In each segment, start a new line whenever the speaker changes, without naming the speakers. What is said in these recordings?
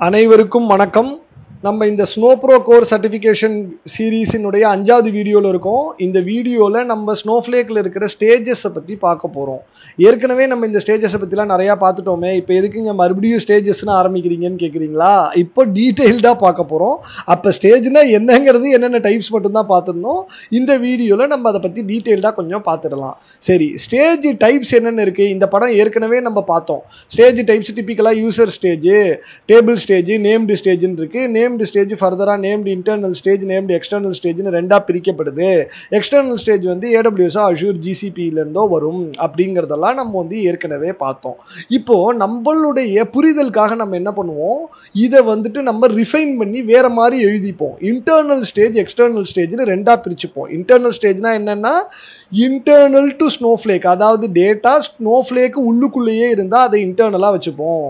அனைவருக்கும் வணக்கம். நம்ம இந்த ஸ்னோ ப்ரோ கோர் சர்டிஃபிகேஷன் சீரீஸினுடைய 5வது வீடியோவில் இருக்கோம். இந்த வீடியோவில் நம்ம ஸ்னோஃப்ளேக்கில் இருக்கிற ஸ்டேஜஸை பற்றி பார்க்க போகிறோம். ஏற்கனவே நம்ம இந்த ஸ்டேஜஸை பற்றிலாம் நிறையா பார்த்துட்டோமே, இப்போ எதுக்குங்க மறுபடியும் ஸ்டேஜஸ்ன்னு ஆரம்பிக்கிறீங்கன்னு கேட்குறீங்களா? இப்போ டீட்டெயில்டாக பார்க்க போகிறோம். அப்போ ஸ்டேஜ்னா என்னங்கிறது என்னென்ன டைப்ஸ் மட்டும்தான் பார்த்துருந்தோம். இந்த வீடியோவில் நம்ம அதை பற்றி டீட்டெயில்டாக கொஞ்சம் பார்த்துடலாம். சரி, ஸ்டேஜ் டைப்ஸ் என்னென்ன இருக்குது? இந்த படம் ஏற்கனவே நம்ம பார்த்தோம். ஸ்டேஜ் டைப்ஸ் டிப்பிக்கலாக user stage, table stage, named ஸ்டேஜ்னு இருக்குது. நேம்டு ஸ்டேஜ் ஃபர்தராக named internal stage, named external ஸ்டேஜ்னு ரெண்டாக பிரிக்கப்படுது. எக்ஸ்டர்னல் ஸ்டேஜ் வந்து AWS அஷூர் GCPலேருந்தோ வரும் அப்படிங்கிறதெல்லாம் நம்ம வந்து ஏற்கனவே பார்த்தோம். இப்போது நம்மளுடைய புரிதலுக்காக நம்ம என்ன பண்ணுவோம், இதை வந்துட்டு நம்ம ரிஃபைன் பண்ணி வேறு மாதிரி எழுதிப்போம். இன்டர்னல் ஸ்டேஜ் எக்ஸ்டர்னல் ஸ்டேஜ்னு ரெண்டாக பிரிச்சுப்போம். இன்டர்னல் ஸ்டேஜ்னா என்னென்னா இன்டர்னல் டு ஸ்னோஃப்ளேக், அதாவது டேட்டா ஸ்னோஃப்ளேக்கு உள்ளுக்குள்ளேயே இருந்தால் அதை இன்டர்னலாக வச்சுப்போம்.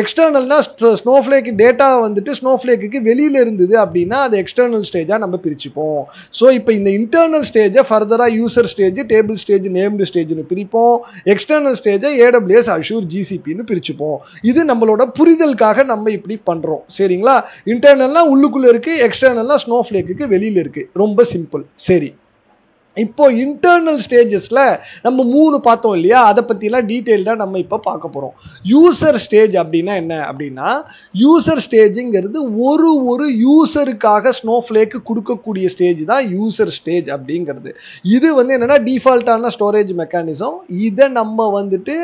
எக்ஸ்டர்னல்னா ஸ்னோஃப்ளேக் டேட்டா வந்துட்டு ஸ்னோஃப்ளேக்கு வெளியில் இருந்தது அப்படின்னா அது எக்ஸ்டர்னல் ஸ்டேஜாக நம்ம பிரிச்சுப்போம். ஸோ இப்போ இந்த இன்டர்னல் ஸ்டேஜை ஃபர்தராக user stage, table stage, named ஸ்டேஜ்னு பிரிப்போம். எக்ஸ்டர்னல் ஸ்டேஜை AWS அஷூர் GCPன்னு பிரிச்சுப்போம். இது நம்மளோட புரிதலுக்காக நம்ம இப்படி பண்ணுறோம். சரிங்களா? இன்டர்னல்னா உள்ளுக்குள்ளே இருக்குது, எக்ஸ்டர்னல்னா ஸ்னோஃப்ளேக்கு வெளியில் இருக்குது. ரொம்ப சிம்பிள். சரி, இப்போ இன்டர்னல் ஸ்டேஜஸில் நம்ம 3 பார்த்தோம் இல்லையா? அதை பற்றிலாம் டீட்டெயில்டாக நம்ம இப்போ பார்க்க போகிறோம். யூசர் ஸ்டேஜ் அப்படின்னா என்ன அப்படின்னா, யூசர் ஸ்டேஜுங்கிறது ஒரு யூசருக்காக ஸ்னோஃப்ளேக்கு கொடுக்கக்கூடிய ஸ்டேஜ் தான் யூசர் ஸ்டேஜ் அப்படிங்கிறது. இது வந்து என்னென்னா டிஃபால்ட்டான ஸ்டோரேஜ் மெக்கானிசம். இதை நம்ம வந்துட்டு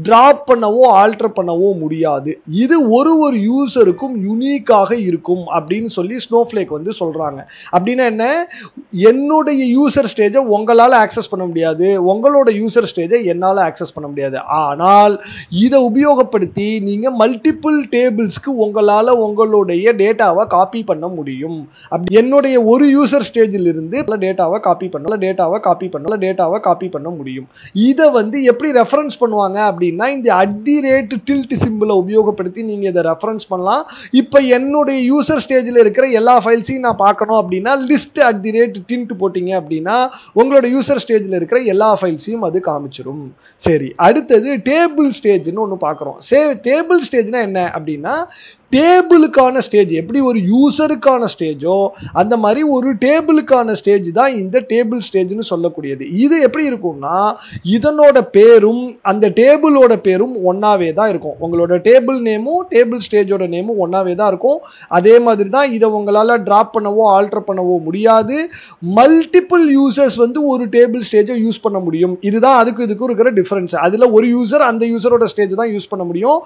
ட்ராப் பண்ணவோ ஆல்டர் பண்ணவோ முடியாது. இது ஒரு யூசருக்கும் யூனிக்காக இருக்கும் அப்படின்னு சொல்லி ஸ்னோஃப்ளேக் வந்து சொல்கிறாங்க. அப்படின்னா என்ன, என்னுடைய யூசர் ஸ்டேஜ் உங்களால் ஆக்சஸ் பண்ண முடியாது, உங்களோட யூசர் ஸ்டேஜை என்னால் ஆக்சஸ் பண்ண முடியாது. ஆனால் இதை உபயோகப்படுத்தி நீங்கள் மல்டிபிள் டேபிள்ஸ்க்கு உங்களால் உங்களுடைய டேட்டாவை காப்பி பண்ண முடியும். அப்படி என்னுடைய ஒரு யூசர் ஸ்டேஜில் இருந்து டேட்டாவை காப்பி பண்ண முடியும். இதை வந்து எப்படி ரெஃபரன்ஸ் பண்ணுவாங்க அப்படின்னா, இந்த @ சிம்பிளை உபயோகப்படுத்தி நீங்கள் இதை ரெஃபரன்ஸ் பண்ணலாம். இப்போ என்னுடைய யூசர் ஸ்டேஜில் இருக்கிற எல்லா ஃபைல்ஸையும் நான் பார்க்கணும் அப்படின்னா லிஸ்ட் @tint போட்டிங்க அப்படின்னா உங்களோட யூசர் ஸ்டேஜில் இருக்கிற எல்லா ஃபைல்ஸையும் அது காமிச்சிடும். சரி, அடுத்தது டேபிள் ஸ்டேஜ்னு ஒன்று பார்க்குறோம். டேபிள் ஸ்டேஜ்னா என்ன அப்படின்னா, டேபிளுக்கான ஸ்டேஜ் எப்படி ஒரு யூசருக்கான ஸ்டேஜோ அந்த மாதிரி ஒரு டேபிளுக்கான ஸ்டேஜ் தான் இந்த டேபிள் ஸ்டேஜ்னு சொல்லக்கூடியது. இது எப்படி இருக்கும்னா, இதனோட பேரும் அந்த டேபிளோட பேரும் ஒன்றாவே தான் இருக்கும். உங்களோட டேபிள் நேமும் டேபிள் ஸ்டேஜோட நேமும் ஒன்றாவே தான் இருக்கும். அதே மாதிரி தான் இதை உங்களால் ட்ராப் பண்ணவோ ஆல்டர் பண்ணவோ முடியாது. மல்டிபிள் யூசர்ஸ் வந்து ஒரு டேபிள் ஸ்டேஜை யூஸ் பண்ண முடியும். இதுதான் இதுக்கும் இருக்கிற டிஃபரன்ஸ். அதில் ஒரு யூசர் அந்த யூசரோட ஸ்டேஜ் தான் யூஸ் பண்ண முடியும்.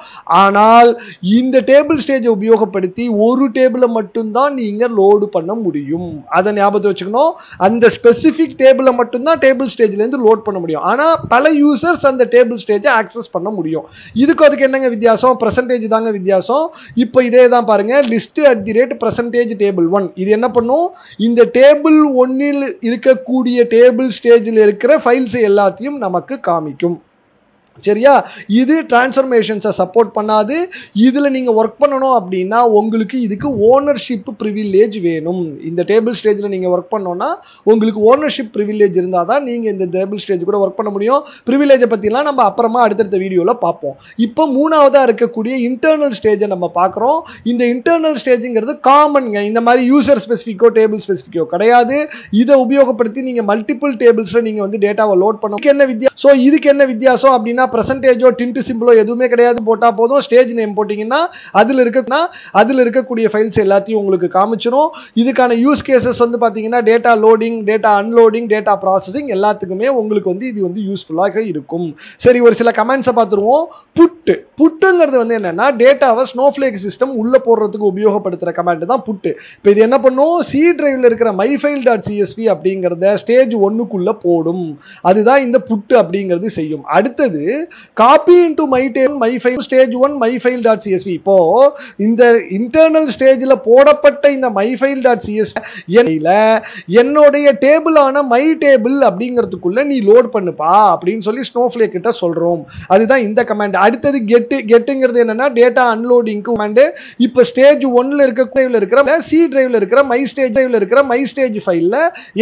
ஆனால் இந்த டேபிள் ஸ்டேஜ் உபயோகப்படுத்தி ஒரு டேபிளை மட்டும்தான் நீங்க லோடு பண்ண முடியும். அதை ஞாபகத்தை வச்சுக்கணும். அந்த ஸ்பெசிபிக் டேபிளை மட்டும்தான் டேபிள் ஸ்டேஜ்ல இருந்து லோட் பண்ண முடியும். ஆனா பல யூசர்ஸ் அந்த டேபிள் ஸ்டேஜை ஆக்சஸ் பண்ண முடியும். அதுக்கு என்னங்க வித்தியாசம்? பெர்சன்டேஜ் தாங்க வித்தியாசம். இப்போ இதே தான் பாருங்க, லிஸ்ட் @ டேபிள் 1. இது என்ன பண்ணும், இந்த டேபிள் 1ல் இருக்கக்கூடிய டேபிள் ஸ்டேஜில் இருக்கிற ஃபைல்ஸ் எல்லாத்தையும் நமக்கு காமிக்கும். சரியா? இது டிரான்ஸ்ஃபர்மேஷன்ஸை சப்போர்ட் பண்ணாது. இதில் நீங்கள் ஒர்க் பண்ணணும் அப்படின்னா உங்களுக்கு இதுக்கு ஓனர்ஷிப் ப்ரிவிலேஜ் வேணும். இந்த டேபிள் ஸ்டேஜில் நீங்கள் ஒர்க் பண்ணோன்னா உங்களுக்கு ஓனர்ஷிப் ப்ரிவிலேஜ் இருந்தால் தான் நீங்கள் இந்த டேபிள் ஸ்டேஜ் கூட ஒர்க் பண்ண முடியும். ப்ரிவிலேஜை பற்றிலாம் நம்ம அப்புறமா அடுத்தடுத்த வீடியோவில் பார்ப்போம். இப்போ 3ஆவதாக இருக்கக்கூடிய இன்டர்னல் ஸ்டேஜை நம்ம பார்க்குறோம். இந்த இன்டர்னல் ஸ்டேஜுங்கிறது காமன்ங்க. இந்த மாதிரி யூசர் ஸ்பெசிஃபிக்கோ டேபிள் ஸ்பெசிஃபிக்கோ கிடையாது. இதை உபயோகப்படுத்தி நீங்கள் மல்டிபிள் டேபிள்ஸில் நீங்கள் வந்து டேட்டாவை லோட் பண்ணணும். இதுக்கு என்ன வித்தியாசம் அப்படின்னா, பிரசன்டேஜோ டிண்ட் சிம்பிளோ எதுவுமே கிடையாது. போட்டால் போதும். ஸ்டேஜ் நேம் போட்டிங்கன்னா அதில் இருக்கக்கூடிய ஃபைல்ஸ் எல்லாத்தையும் உங்களுக்கு காமிச்சிடும். இதுக்கான யூஸ் கேசஸ் வந்து பார்த்தீங்கன்னா data loading, data unloading, data processing எல்லாத்துக்குமே உங்களுக்கு வந்து இது வந்து யூஸ்ஃபுல்லாக இருக்கும். சரி, ஒரு சில கமெண்ட்ஸை பார்த்துருவோம். புட்டுங்கிறது வந்து என்னன்னா, டேட்டாவை ஸ்னோஃப்ளேக் சிஸ்டம் உள்ள போடுறதுக்கு உபயோகப்படுத்துகிற கமெண்ட் தான் புட்டு. இப்போ இது என்ன பண்ணும், சி டிரைவில் இருக்கிற myfile.csv அப்படிங்கிறத ஸ்டேஜ் 1க்குள்ள போடும். அதுதான் இந்த புட்டு அப்படிங்கிறது செய்யும். அடுத்தது copy into myfile stage 1 myfile.csv. இப்போ இந்த இன்டர்னல் ஸ்டேஜில் போடப்பட்ட இந்த myfile.csv என்னுடைய டேபிளான மை டேபிள் அப்படிங்கிறதுக்குள்ள நீ லோட் பண்ணுப்பா அப்படின்னு சொல்லி ஸ்னோஃப்ளேக் கிட்ட சொல்றோம். அதுதான் இந்த கமாண்ட். அடுத்தது கெட்டுங்கிறது என்னன்னா டேட்டா அன்லோடிங் கமாண்ட். இப்போ ஸ்டேஜ் 1ல இருக்கிற சி டிரைவ்ல இருக்கிற மை ஸ்டேஜ் ஃபைல்ல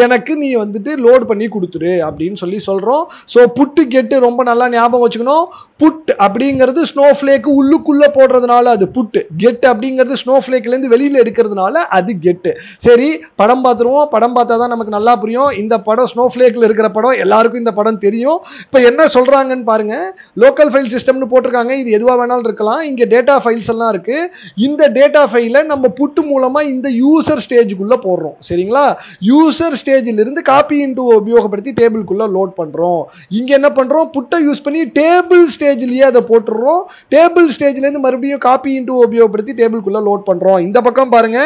எனக்கு நீ வந்துட்டு லோட் பண்ணி கொடுத்துரு அப்படின்னு சொல்லி சொல்றோம். ஸோ புட்டு கெட்டு ரொம்ப நல்லா ஞாபகம் ஞாபகம் வச்சுக்கணும். புட் அப்படிங்கிறது ஸ்னோஃப்ளேக் உள்ளுக்குள்ள போடுறதுனால அது புட், கெட் அப்படிங்கிறது ஸ்னோஃப்ளேக்ல இருந்து வெளியில எடுக்கிறதுனால அது கெட். சரி, படம் பார்த்துருவோம். படம் பார்த்தா தான் நமக்கு நல்லா புரியும். இந்த படம் ஸ்னோஃப்ளேக்ல இருக்கிற படம், எல்லாருக்கும் இந்த படம் தெரியும். இப்போ என்ன சொல்றாங்கன்னு பாருங்க. லோக்கல் ஃபைல் சிஸ்டம்னு போட்டிருக்காங்க. இது எதுவா வேணாலும் இருக்கலாம். இங்க டேட்டா ஃபைல்ஸ் எல்லாம் இருக்கு. இந்த டேட்டா ஃபைலை நம்ம புட் மூலமா இந்த யூசர் ஸ்டேஜுக்குள்ள போடுறோம். சரிங்களா? யூசர் ஸ்டேஜில் இருந்து காப்பி இன்டு உபயோகப்படுத்தி டேபிளுக்குள்ள லோட் பண்றோம். இங்க என்ன பண்றோம்? புட்டை யூஸ் பண்ணி டேபிள் ஸ்டேஜ்லயே அதை போட்டுடுறோம். டேபிள் ஸ்டேஜ்ல இருந்து மறுபடியும் காப்பி இன்டு உபயோகப்படுத்தி டேபிளுக்குள்ள லோட் பண்றோம். இந்த பக்கம் பாருங்க,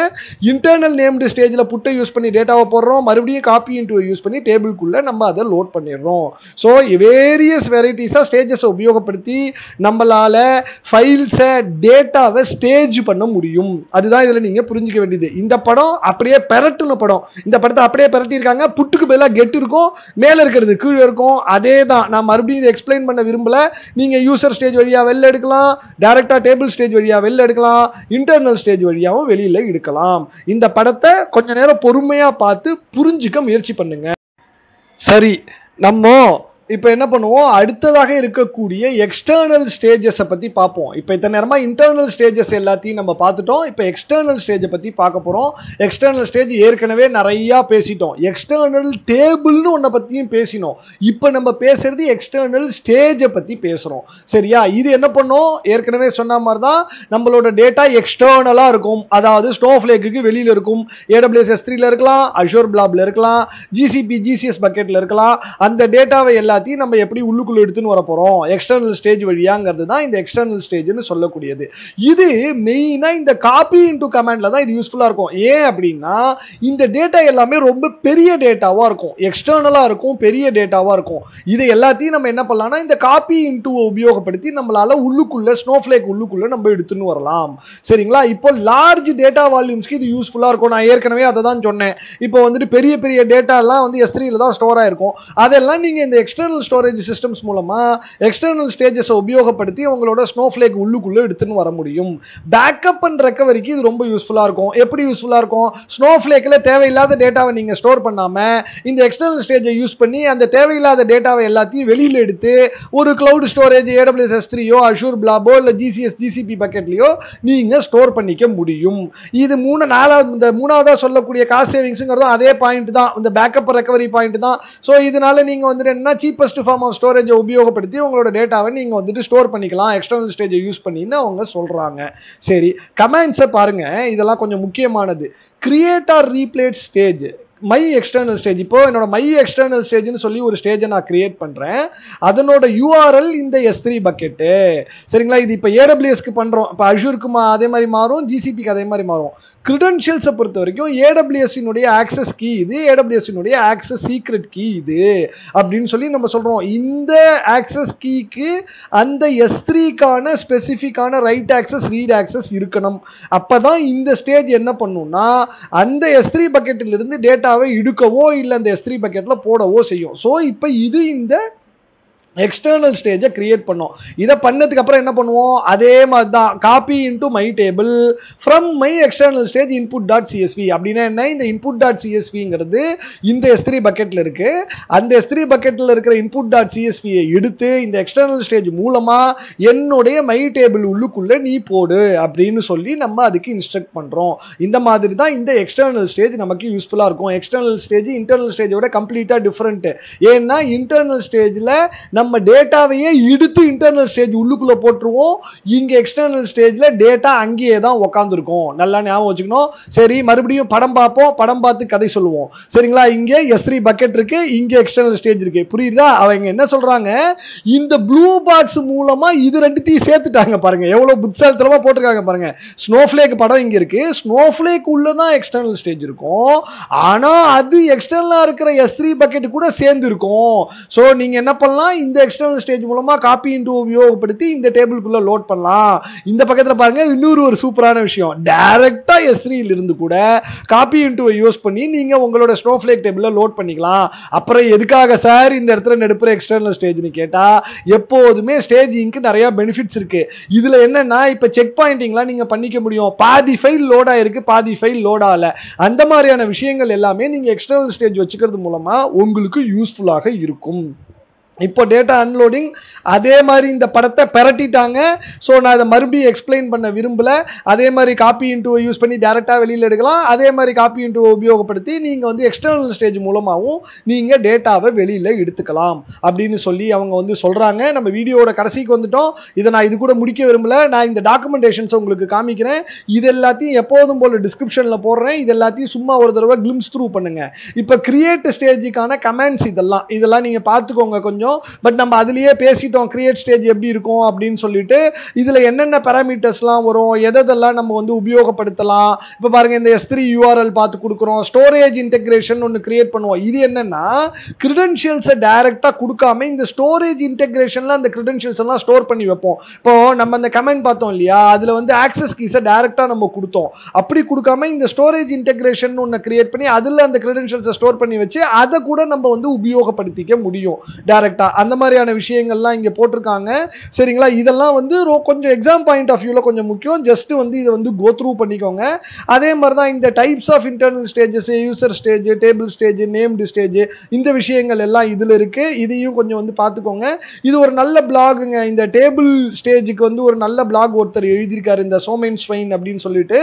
இன்டர்னல் நேம்டு ஸ்டேஜ்ல புட்டை யூஸ் பண்ணி டேட்டாவை போடுறோம். மறுபடியும் காப்பி இன்டு யூஸ் பண்ணி டேபிளுக்குள்ள நம்ம அதை லோட் பண்ணிடுறோம். ஸோ வேரியஸ் வெரைட்டிஸா ஸ்டேஜஸை உபயோகப்படுத்தி நம்மளால ஃபைல்ஸை டேட்டாவை ஸ்டேஜ் பண்ண முடியும். அதுதான் இதுல நீங்க புரிஞ்சுக்க வேண்டியது. இந்த படம் அப்படியே பெரட்டுன படம். இந்த படத்தை அப்படியே பெரட்டி இருக்காங்க. புட்டுக்கு பதிலாக கெட் இருக்கும், மேல இருக்கிறது கீழே இருக்கும். அதே தான். நான் மறுபடியும் இதை எக்ஸ்பிளைன் பண்ண விரும்பல. நீங்க யூசர் ஸ்டேஜ் வழியா வெளில எடுக்கலாம், டைரக்டா டேபிள் ஸ்டேஜ் வழியா வெளில எடுக்கலாம், இன்டர்னல் ஸ்டேஜ் வழியாவும் வெளியில எடுக்கலாம். இந்த படத்தை கொஞ்ச நேரம் பொறுமையா பார்த்து புரிஞ்சுக்க முயற்சி பண்ணுங்க. சரி, நம்ம இப்போ என்ன பண்ணுவோம்? அடுத்ததாக இருக்கக்கூடிய எக்ஸ்டர்னல் ஸ்டேஜஸை பற்றி பார்ப்போம். இப்போ இத்தனை நேரமாக இன்டர்னல் ஸ்டேஜஸ் எல்லாத்தையும் நம்ம பார்த்துட்டோம். இப்போ எக்ஸ்டர்னல் ஸ்டேஜை பற்றி பார்க்க போகிறோம். எக்ஸ்டர்னல் ஸ்டேஜ் ஏற்கனவே நிறையா பேசிட்டோம். எக்ஸ்டர்னல் டேபிள்னு ஒன்றை பற்றியும் பேசினோம். இப்போ நம்ம பேசுறது எக்ஸ்டர்னல் ஸ்டேஜை பற்றி பேசுகிறோம். சரியா? இது என்ன பண்ணும்? ஏற்கனவே சொன்ன மாதிரி தான் நம்மளோட டேட்டா எக்ஸ்டர்னலாக இருக்கும். அதாவது ஸ்னோஃப்ளேக்கு வெளியில் இருக்கும். AWS S3ல இருக்கலாம், அஷூர் பிளாப்ல இருக்கலாம், GCP GCS பக்கெட்டில் இருக்கலாம். அந்த டேட்டாவை எல்லாத்தையும் நம்ம எப்படி உள்ளுக்குள்ள எடுத்துன்னு வர போறோம் எக்ஸ்டர்னல் ஸ்டேஜ் வழியாங்கிறது தான் இந்த எக்ஸ்டர்னல் ஸ்டேஜ்னு சொல்லக்கூடியது. இது மெயினா இந்த காப்பி இன்டு கமாண்ட்ல தான் இது யூஸ்ஃபுல்லா இருக்கும். ஏன் அப்படின்னா இந்த டேட்டா எல்லாமே ரொம்ப பெரிய டேட்டாவா இருக்கும், எக்ஸ்டர்னலா இருக்கும், பெரிய டேட்டாவா இருக்கும். இது எல்லாத்தையும் நம்ம என்ன பண்ணலாம்னா இந்த காப்பி இன்டு உபயோகப்படுத்தி நம்மளால உள்ளுக்குள்ள ஸ்னோஃப்ளேக் உள்ளுக்குள்ள நம்ம எடுத்துன்னு வரலாம். சரிங்களா? இப்போ லார்ஜ் டேட்டா வால்யூம்ஸ்க்கு இது யூஸ்ஃபுல்லா இருக்கும். நான் ஏற்கனவே அதை தான் சொன்னேன். இப்போ வந்துட்டு பெரிய பெரிய டேட்டா எல்லாம் வந்து S3ல தான் ஸ்டோர் ஆயிருக்கும். அதெல்லாம் நீங்க இந்த எக்ஸ்டர்னல் ஸ்டோரேஜ் சிஸ்டம்ஸ் மூலமா எக்ஸ்டர்னல் ஸ்டேஜஸ் உபயோகப்படுத்தி உங்களோட ஸ்னோஃப்ளேக் உள்ளுக்குள்ள எடுத்துன்னு வர முடியும். பேக்கப் அண்ட் ரெக்கவரிக்கு இது ரொம்ப யூஸ்ஃபுல்லா இருக்கும். எப்படி யூஸ்ஃபுல்லா இருக்கும்? ஸ்னோஃப்ளேக்ல தேவையில்லாத டேட்டாவை நீங்க ஸ்டோர் பண்ணாம இந்த எக்ஸ்டர்னல் ஸ்டேஜை யூஸ் பண்ணி அந்த தேவையில்லாத டேட்டாவை எல்லாத்தையும் வெளியில எடுத்து ஒரு கிளவுட் ஸ்டோரேஜ் AWS S3யோ அஷூர் பிளாபோ இல்ல GCS GCP பக்கெட்லயோ நீங்க ஸ்டோர் பண்ணிக்க முடியும். இது மூணாவதா சொல்லக்கூடிய காஸ்ட் சேவிங்ஸ்ங்கிறதும் அதே பாயிண்ட் தான். இந்த பேக்கப் ரெக்கவரி பாயிண்ட் தான். ஸோ இதனால நீங்க வந்துட்டு என்ன சீப்பஸ்ட் ஃபார்ம் ஆஃப் ஸ்டோரேஜை உபயோகப்படுத்தி உங்களோட டேட்டாவை நீங்க வந்துட்டு ஸ்டோர் பண்ணிக்கலாம் எக்ஸ்டர்னல் ஸ்டேஜை யூஸ் பண்ணின்னு அவங்க சொல்றாங்க. சரி, கமாண்ட்ஸை பாருங்க. இதெல்லாம் கொஞ்சம் முக்கியமானது. Create R replace stage, my external stage. இப்போ என்னோட மை எக்ஸ்டர்னல் ஸ்டேஜ்னு சொல்லி ஒரு ஸ்டேஜை நான் கிரியேட் பண்றேன். அதனோட URL இந்த S3 பக்கெட்டு. சரிங்களா? இது இப்போ AWSக்கு பண்றோம். இப்போ அஷூருக்கு அதே மாதிரி மாறும், GCPக்கு அதே மாதிரி மாறும். கிரெடென்ஷியல்ஸை பொறுத்த வரைக்கும் AWS-னுடைய ஆக்சஸ் கீ இது, AWS-னுடைய ஆக்சஸ் சீக்ரெட் கீ இது அப்படின்னு சொல்லி நம்ம சொல்றோம். இந்த ஆக்சஸ் கீக்கு அந்த S3க்கான ஸ்பெசிஃபிக்கான ரைட் ஆக்சஸ் ரீட் ஆக்சஸ் இருக்கணும். அப்பதான் இந்த ஸ்டேஜ் என்ன பண்ணும்னா அந்த S3 பக்கெட்டில் இருந்து டேட்டாவை எடுக்கவோ இல்லை அந்த S3 பக்கெட்ல போடவோ செய்யும். ஸோ இப்போ இது இந்த எக்ஸ்டர்னல் ஸ்டேஜை கிரியேட் பண்ணோம். இதை பண்ணதுக்கு அப்புறம் என்ன பண்ணுவோம்? அதே மாதிரி தான் copy into my table from my external stage input dot CSV. அப்படின்னா என்ன? இந்த இன்புட் டாட் சிஎஸ்விங்கிறது இந்த S3 பக்கெட்ல இருக்கு. அந்த S3 பக்கெட்ல இருக்கிற இன்புட் டாட் சிஎஸ்வியை எடுத்து இந்த எக்ஸ்டர்னல் ஸ்டேஜ் மூலமா என்னுடைய மை டேபிள் உள்ளுக்குள்ள நீ போடு அப்படின்னு சொல்லி நம்ம அதுக்கு இன்ஸ்ட்ரக்ட் பண்றோம். இந்த மாதிரி தான் இந்த எக்ஸ்டர்னல் ஸ்டேஜ் நமக்கு யூஸ்ஃபுல்லா இருக்கும். எக்ஸ்டர்னல் ஸ்டேஜ் இன்டர்னல் ஸ்டேஜோட கம்ப்ளீட்டா டிஃபரெண்ட். ஏன்னா இன்டர்னல் ஸ்டேஜ்ல நம்ம டேட்டாவையே எடுத்து இன்டர்னல் ஸ்டேஜ் உள்ளுக்குள்ள போட்டுருவோம். இங்க எக்ஸ்டர்னல் ஸ்டேஜ்ல டேட்டா அங்கேயே தான் உட்காந்துருக்கும். நல்லா ஞாபகம் வச்சுக்கணும். சரி, மறுபடியும் படம் பார்ப்போம். படம் பார்த்து கதை சொல்லுவோம். சரிங்களா? இங்க S3 பக்கெட் இருக்கு, இங்க எக்ஸ்டர்னல் ஸ்டேஜ் இருக்கு. புரியுதா? அவங்க என்ன சொல்றாங்க? இந்த ப்ளூ பாக்ஸ் மூலமா இது ரெண்டுத்தையும் சேர்த்துட்டாங்க. பாருங்க எவ்வளவு புத்தாலித்தனமா போட்டிருக்காங்க பாருங்க. ஸ்னோஃப்ளேக் படம் இங்க இருக்கு. ஸ்னோஃப்ளேக் உள்ளதான் எக்ஸ்டர்னல் ஸ்டேஜ் இருக்கும். ஆனா அது எக்ஸ்டர்னலா இருக்கிற S3 பக்கெட் கூட சேர்ந்து இருக்கும். சோ நீங்க என்ன பண்ணலாம்? இந்த எக்ஸ்டர்னல் ஸ்டேஜ் மூலமா காப்பி இன்டு உபயோகப்படுத்தி இந்த டேபிளுக்குள்ள லோட் பண்ணலாம். இந்த பக்கத்துல பாருங்க இன்னொரு ஒரு சூப்பரான விஷயம். டைரக்டா S3ல இருந்து கூட காப்பி இன்டு யூஸ் பண்ணி நீங்க உங்களோட ஸ்னோஃப்ளேக் டேபிள்ல லோட் பண்ணிக்கலாம். அப்புறம் எதுக்காக சார் இந்த இடத்துல நடுப்புற எக்ஸ்டர்னல் ஸ்டேஜ்னு கேட்டா, எப்போதுமே ஸ்டேஜிங்க்கு நிறைய பெனிஃபிட்ஸ் இருக்கு. இதுல என்னன்னா இப்ப செக் பாயிண்டிங்லாம் நீங்க பண்ணிக்க முடியும். பாதி ஃபைல் லோட் ஆயிருக்கு, பாதி ஃபைல் லோட் ஆகல. அந்த மாதிரியான விஷயங்கள் எல்லாமே நீங்க எக்ஸ்டர்னல் ஸ்டேஜ் வச்சுக்கிறது மூலமா உங்களுக்கு யூஸ்ஃபுல்லாக இருக்கும். இப்போ டேட்டா அன்லோடிங் அதே மாதிரி இந்த படத்தை பெரட்டிட்டாங்க. ஸோ நான் இதை மறுபடியும் எக்ஸ்பிளைன் பண்ண விரும்பல. அதே மாதிரி காப்பி இன்டூவை யூஸ் பண்ணி டேரெக்டாக வெளியில் எடுக்கலாம். அதே மாதிரி காப்பி இன்டூவை உபயோகப்படுத்தி நீங்கள் வந்து எக்ஸ்டர்னல் ஸ்டேஜ் மூலமாகவும் நீங்கள் டேட்டாவை வெளியில் எடுத்துக்கலாம் அப்படின்னு சொல்லி அவங்க வந்து சொல்கிறாங்க. நம்ம வீடியோவோட கடைசிக்கு வந்துட்டோம். இதை நான் இது கூட முடிக்க விரும்பல. நான் இந்த டாக்குமெண்டேஷன்ஸை உங்களுக்கு காமிக்கிறேன். இது எல்லாத்தையும் எப்போதும் போல் டிஸ்கிரிப்ஷனில் போடுறேன். இது எல்லாத்தையும் சும்மா ஒரு தடவை கிளிம்ஸ் த்ரூ பண்ணுங்கள். இப்போ கிரியேட் ஸ்டேஜுக்கான கமெண்ட்ஸ் இதெல்லாம் நீங்கள் பார்த்துக்கோங்க கொஞ்சம். பட் நம்ம அதுலயே பேசிட்டோம் கிரியேட் ஸ்டேஜ் எப்படி இருக்கும் அப்படின்னு சொல்லிட்டு. இதுல என்னென்ன பாராமீட்டர்ஸ்லாம் வரும், எதெல்லாம் நம்ம வந்து உபயோகப்படுத்தலாம். இப்போ பாருங்க, இந்த S3 URL பார்த்து கொடுக்குறோம். ஸ்டோரேஜ் இன்டெகிரேஷன் ஒன்று கிரியேட் பண்ணுவோம். இது என்னன்னா கிரெடென்ஷியல்ஸை டைரக்டா கொடுக்காம இந்த ஸ்டோரேஜ் இன்டெகிரேஷன்ல அந்த கிரெடென்ஷியல்ஸ் எல்லாம் ஸ்டோர் பண்ணி வைப்போம். இப்போ நம்ம அந்த கமெண்ட் பார்த்தோம் இல்லையா, அதுல வந்து ஆக்சஸ் கீஸை டைரக்டா நம்ம கொடுத்தோம். அப்படி கொடுக்காம இந்த ஸ்டோரேஜ் இன்டெகிரேஷன் ஒன்று கிரியேட் பண்ணி அதுல அந்த கிரெடென்ஷியல்ஸை ஸ்டோர் பண்ணி வச்சு அதை கூட நம்ம வந்து உபயோகப்படுத்திக்க முடியும் டைரக்டா. அந்த மாதிரியான விஷயங்கள்லாம் இங்க போட்டிருக்காங்க. சரிங்களா, இதெல்லாம் வந்து கொஞ்சம் எக்ஸாம் பாயிண்ட் ஆஃப் வியூல கொஞ்சம் முக்கியம். ஜஸ்ட் வந்து இதை வந்து கோ த்ரூ பண்ணிக்கோங்க. அதே மாதிரி தான் இந்த types of internal stages, user stage, table stage, named stage, இந்த விஷயங்கள் எல்லாம் இதுல இருக்கு. இதையும் கொஞ்சம் வந்து பார்த்துக்கோங்க. இது ஒரு நல்ல பிளாகுங்க. இந்த டேபிள் ஸ்டேஜுக்கு வந்து ஒரு நல்ல பிளாக் ஒருத்தர் எழுதியிருக்காரு, இந்த சோமேன் ஸ்வைன் அப்படின்னு சொல்லிட்டு.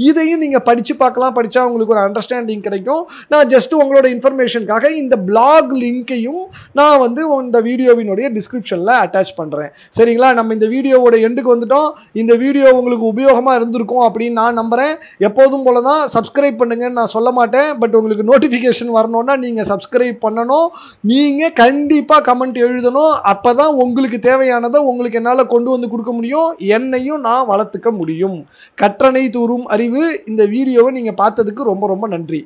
இதையும் நீங்க படிச்சு பார்க்கலாம். படிச்சா உங்களுக்கு ஒரு அண்டர்ஸ்டாண்டிங் கிடைக்கும். நான் ஜஸ்ட் உங்களோட இன்ஃபர்மேஷனுக்காக இந்த பிளாக் லிங்கையும் நான் வந்து இந்த வீடியோவினுடைய டிஸ்கிரிப்ஷன்ல அட்டாச் பண்றேன். சரிங்களா, நம்ம இந்த வீடியோவோட எண்டுக்கு வந்துட்டோம். இந்த வீடியோ உங்களுக்கு உபயோகமா இருந்திருக்கும் அப்படின்னு நான் நம்புறேன். எப்போதும் போல தான் சப்ஸ்கிரைப் பண்ணுங்கன்னு நான் சொல்ல மாட்டேன். பட் உங்களுக்கு நோட்டிஃபிகேஷன் வரணும்னா நீங்க சப்ஸ்கிரைப் பண்ணணும். நீங்க கண்டிப்பா கமெண்ட் எழுதணும். அப்பதான் உங்களுக்கு தேவையானதை உங்களுக்கு என்னால கொண்டு வந்து கொடுக்க முடியும். என்னையும் நான் வளர்த்துக்க முடியும். கற்றனை தூரும் அறிவு. இந்த வீடியோவை நீங்க பார்த்ததுக்கு ரொம்ப ரொம்ப நன்றி.